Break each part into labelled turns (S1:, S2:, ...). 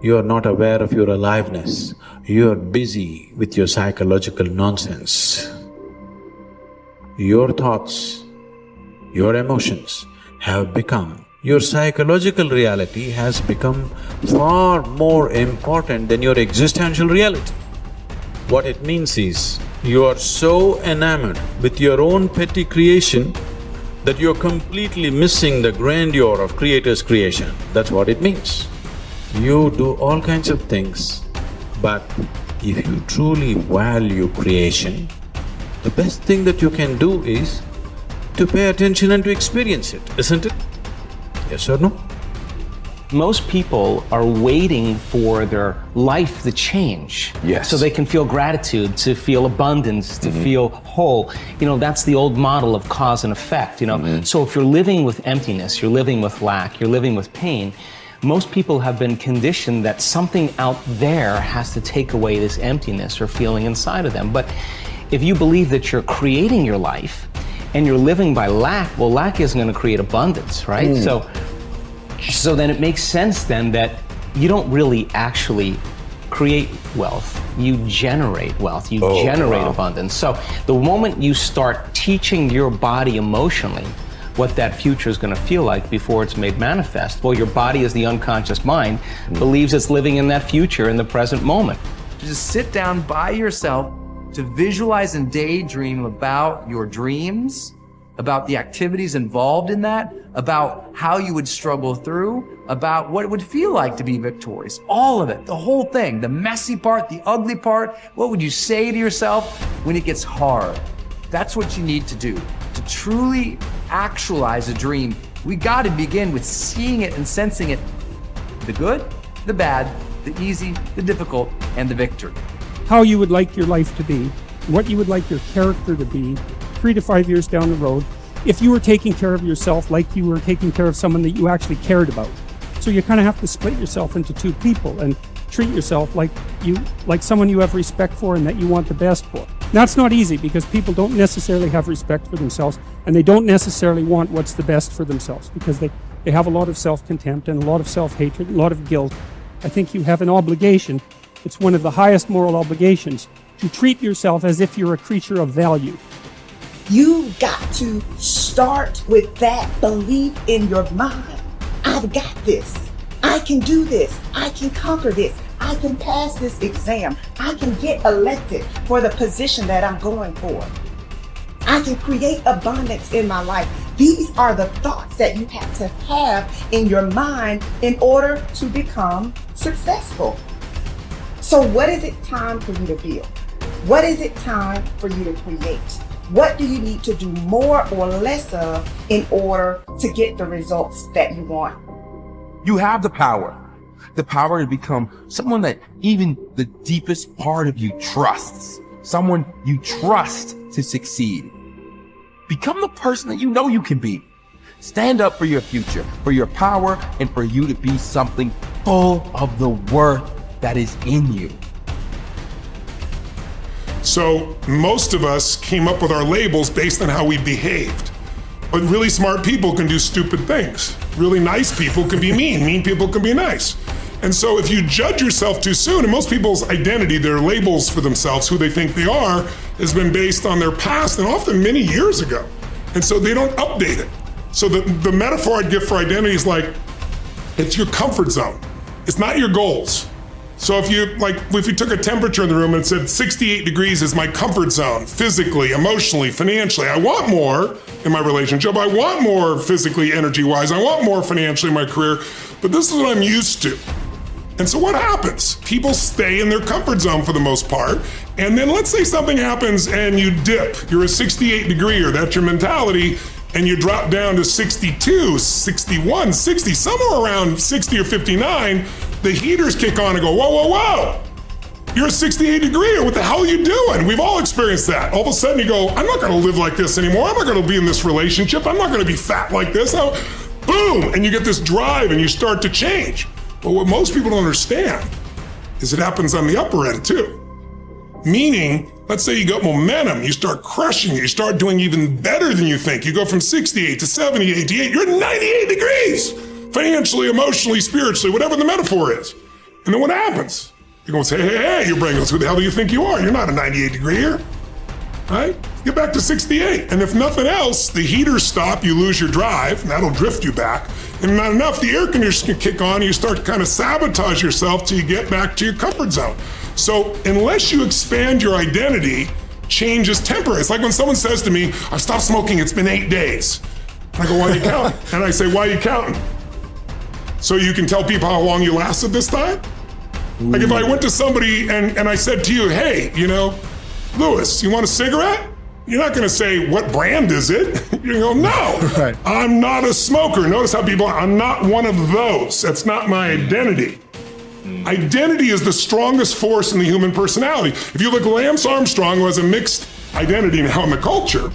S1: You are not aware of your aliveness. You are busy with your psychological nonsense. Your thoughts, your emotions have become, your psychological reality has become far more important than your existential reality. What it means is, you are so enamored with your own petty creation that you're completely missing the grandeur of Creator's creation. That's what it means. You do all kinds of things, but if you truly value creation, the best thing that you can do is to pay attention and to experience it, isn't it? Yes or no?
S2: Most people are waiting for their life to change.
S3: Yes.
S2: So they can feel gratitude, to feel abundance, to feel whole. That's the old model of cause and effect, So if you're living with emptiness, you're living with lack, you're living with pain, most people have been conditioned that something out there has to take away this emptiness or feeling inside of them. But if you believe that you're creating your life and you're living by lack, well, lack isn't going to create abundance, right? So then it makes sense then that you don't really actually create wealth, you generate wealth, you generate abundance. So the moment you start teaching your body emotionally what that future is going to feel like before it's made manifest, well, your body, as the unconscious mind, believes it's living in that future in the present moment.
S4: Just sit down by yourself to visualize and daydream about your dreams, about the activities involved in that, about how you would struggle through, about what it would feel like to be victorious. All of it, the whole thing, the messy part, the ugly part. What would you say to yourself when it gets hard? That's what you need to do. To truly actualize a dream, we got to begin with seeing it and sensing it. The good, the bad, the easy, the difficult, and the victory.
S5: How you would like your life to be, what you would like your character to be, 3 to 5 years down the road, if you were taking care of yourself like you were taking care of someone that you actually cared about. So you kind of have to split yourself into two people and treat yourself like someone you have respect for and that you want the best for. That's not easy because people don't necessarily have respect for themselves and they don't necessarily want what's the best for themselves because they have a lot of self-contempt and a lot of self-hatred, a lot of guilt. I think you have an obligation, it's one of the highest moral obligations, to treat yourself as if you're a creature of value.
S6: You got to start with that belief in your mind. I've got this. I can do this. I can conquer this. I can pass this exam. I can get elected for the position that I'm going for. I can create abundance in my life. These are the thoughts that you have to have in your mind in order to become successful. So what is it time for you to build? What is it time for you to create? What do you need to do more or less of in order to get the results that you want?
S3: You have the power to become someone that even the deepest part of you trusts, someone you trust to succeed. Become the person that you know you can be. Stand up for your future, for your power, and for you to be something full of the worth that is in you.
S7: So most of us came up with our labels based on how we behaved. But really smart people can do stupid things. Really nice people can be mean. Mean people can be nice. And so if you judge yourself too soon, and most people's identity, their labels for themselves, who they think they are, has been based on their past and often many years ago. And so they don't update it. So the metaphor I'd give for identity is like, it's your comfort zone. It's not your goals. So if you took a temperature in the room and said 68 degrees is my comfort zone, physically, emotionally, financially, I want more in my relationship, I want more physically, energy-wise, I want more financially in my career, but this is what I'm used to. And so what happens? People stay in their comfort zone for the most part, and then let's say something happens and you dip, you're a 68 degreer, that's your mentality, and you drop down to 62, 61, 60, somewhere around 60 or 59, the heaters kick on and go, whoa, whoa, whoa. You're a 68 degreer, what the hell are you doing? We've all experienced that. All of a sudden you go, I'm not gonna live like this anymore. I'm not gonna be in this relationship. I'm not gonna be fat like this. Boom, and you get this drive and you start to change. But what most people don't understand is it happens on the upper end too. Meaning, let's say you got momentum, you start crushing it, you start doing even better than you think. You go from 68 to 70, 88, you're 98 degrees. Financially, emotionally, spiritually, whatever the metaphor is. And And then what happens? You're going to say, hey, your brain goes, who the hell do you think you are? You're not a 98 degree here, right? Get back to 68. And if nothing else, the heaters stop, you lose your drive, and that'll drift you back. And not enough, the air conditioner can kick on, and you start to kind of sabotage yourself till you get back to your comfort zone. So unless you expand your identity, change is temporary. It's like when someone says to me, I've stopped smoking, it's been 8 days. And I go, why are you counting? And I say, why are you counting? So you can tell people how long you lasted this time? Like if I went to somebody and I said to you, hey, Lewis, you want a cigarette? You're not gonna say, what brand is it? You go, no, right. I'm not a smoker. Notice how people, I'm not one of those. That's not my identity. Identity is the strongest force in the human personality. If you look at Lance Armstrong, who has a mixed identity now in the culture,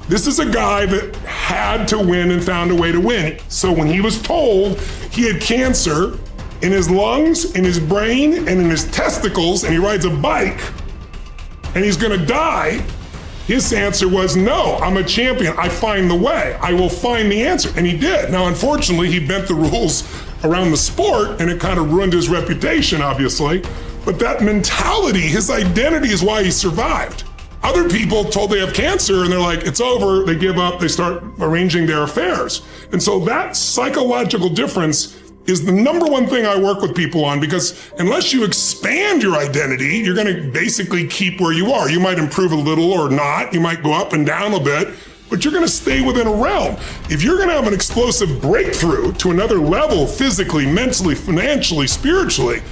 S7: this is a guy that had to win and found a way to win. So when he was told he had cancer in his lungs, in his brain, and in his testicles, and he rides a bike, and he's gonna die, his answer was, no, I'm a champion. I find the way. I will find the answer. And he did. Now, unfortunately, he bent the rules around the sport, and it kind of ruined his reputation, obviously. But that mentality, his identity is why he survived. Other people told they have cancer, and they're like, it's over, they give up, they start arranging their affairs. And so that psychological difference is the number one thing I work with people on, because unless you expand your identity, you're gonna basically keep where you are. You might improve a little or not, you might go up and down a bit, but you're gonna stay within a realm. If you're gonna have an explosive breakthrough to another level, physically, mentally, financially, spiritually,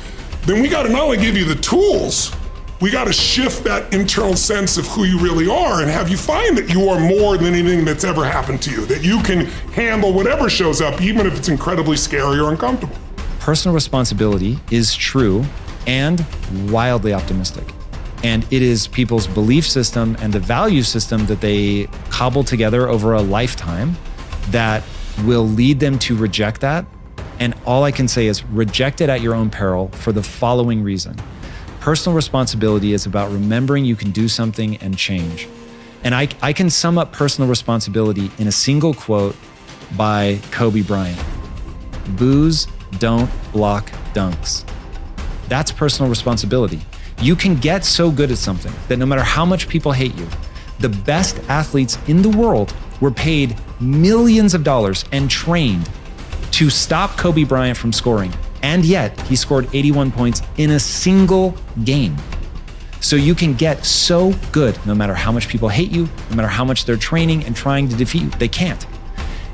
S7: then we gotta not only give you the tools, we gotta shift that internal sense of who you really are and have you find that you are more than anything that's ever happened to you, that you can handle whatever shows up, even if it's incredibly scary or uncomfortable.
S8: Personal responsibility is true and wildly optimistic. And it is people's belief system and the value system that they cobble together over a lifetime that will lead them to reject that. And all I can say is reject it at your own peril for the following reason. Personal responsibility is about remembering you can do something and change. And I can sum up personal responsibility in a single quote by Kobe Bryant. Boos don't block dunks. That's personal responsibility. You can get so good at something that no matter how much people hate you, the best athletes in the world were paid millions of dollars and trained to stop Kobe Bryant from scoring. And yet he scored 81 points in a single game. So you can get so good no matter how much people hate you, no matter how much they're training and trying to defeat you. They can't.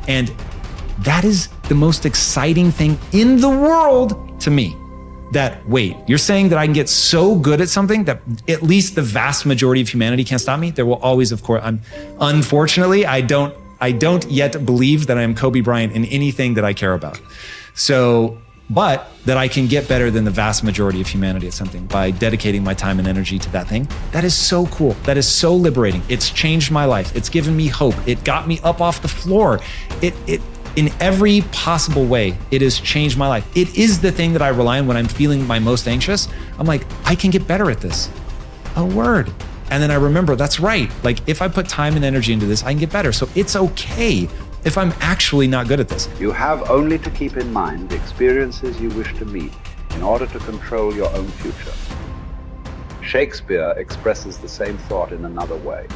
S8: And that is the most exciting thing in the world to me. That, wait, you're saying that I can get so good at something that at least the vast majority of humanity can't stop me? There will always, of course, unfortunately, I don't yet believe that I am Kobe Bryant in anything that I care about. So, but that I can get better than the vast majority of humanity at something by dedicating my time and energy to that thing. That is so cool. That is so liberating. It's changed my life. It's given me hope. It got me up off the floor. It in every possible way, it has changed my life. It is the thing that I rely on when I'm feeling my most anxious. I'm like, I can get better at this. A word. And then I remember, that's right. Like if I put time and energy into this, I can get better. So it's okay if I'm actually not good at this.
S9: You have only to keep in mind the experiences you wish to meet in order to control your own future. Shakespeare expresses the same thought in another way.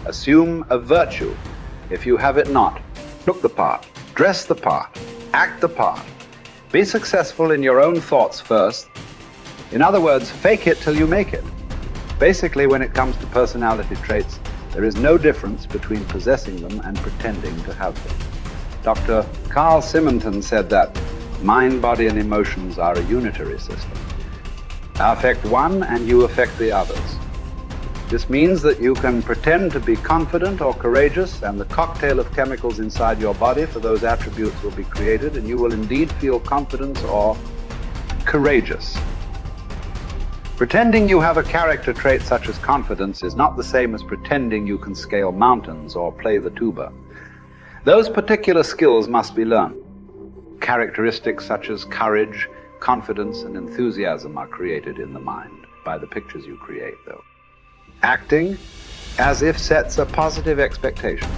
S9: Assume a virtue if you have it not. Look the part, dress the part, act the part. Be successful in your own thoughts first. In other words, fake it till you make it. Basically, when it comes to personality traits, there is no difference between possessing them and pretending to have them. Dr. Carl Simonton said that mind, body, and emotions are a unitary system. I affect one and you affect the others. This means that you can pretend to be confident or courageous, and the cocktail of chemicals inside your body for those attributes will be created, and you will indeed feel confidence or courageous. Pretending you have a character trait such as confidence is not the same as pretending you can scale mountains or play the tuba. Those particular skills must be learned. Characteristics such as courage, confidence, and enthusiasm are created in the mind by the pictures you create, though. Acting as if sets a positive expectation.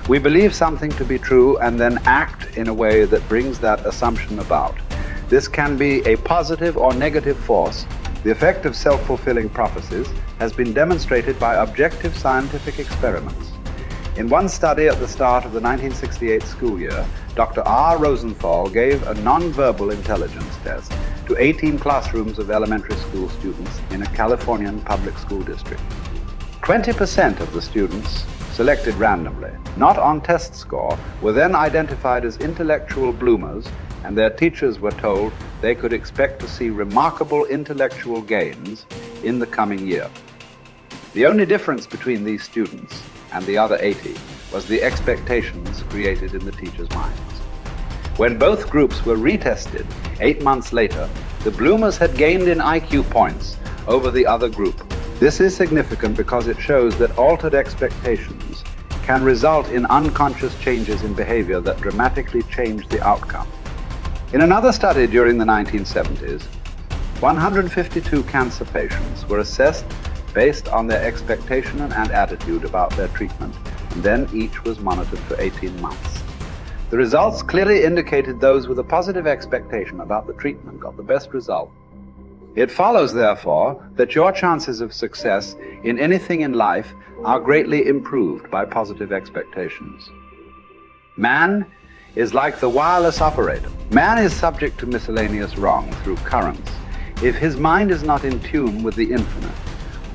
S9: We believe something to be true and then act in a way that brings that assumption about. This can be a positive or negative force. The effect of self-fulfilling prophecies has been demonstrated by objective scientific experiments. In one study at the start of the 1968 school year, Dr. R. Rosenthal gave a non-verbal intelligence test to 18 classrooms of elementary school students in a Californian public school district. 20% of the students selected randomly, not on test score, were then identified as intellectual bloomers, and their teachers were told they could expect to see remarkable intellectual gains in the coming year. The only difference between these students and the other 80 was the expectations created in the teachers' minds. When both groups were retested 8 months later, the bloomers had gained in IQ points over the other group. This is significant because it shows that altered expectations can result in unconscious changes in behavior that dramatically change the outcome. In another study during the 1970s, 152 cancer patients were assessed based on their expectation and attitude about their treatment, and then each was monitored for 18 months. The results clearly indicated those with a positive expectation about the treatment got the best result. It follows, therefore, that your chances of success in anything in life are greatly improved by positive expectations. Man is like the wireless operator. Man is subject to miscellaneous wrong through currents if his mind is not in tune with the infinite,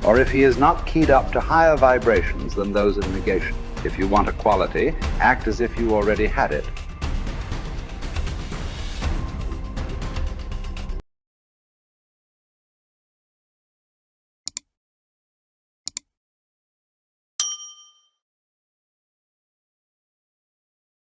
S9: or if he is not keyed up to higher vibrations than those of negation. If you want a quality, act as if you already had it.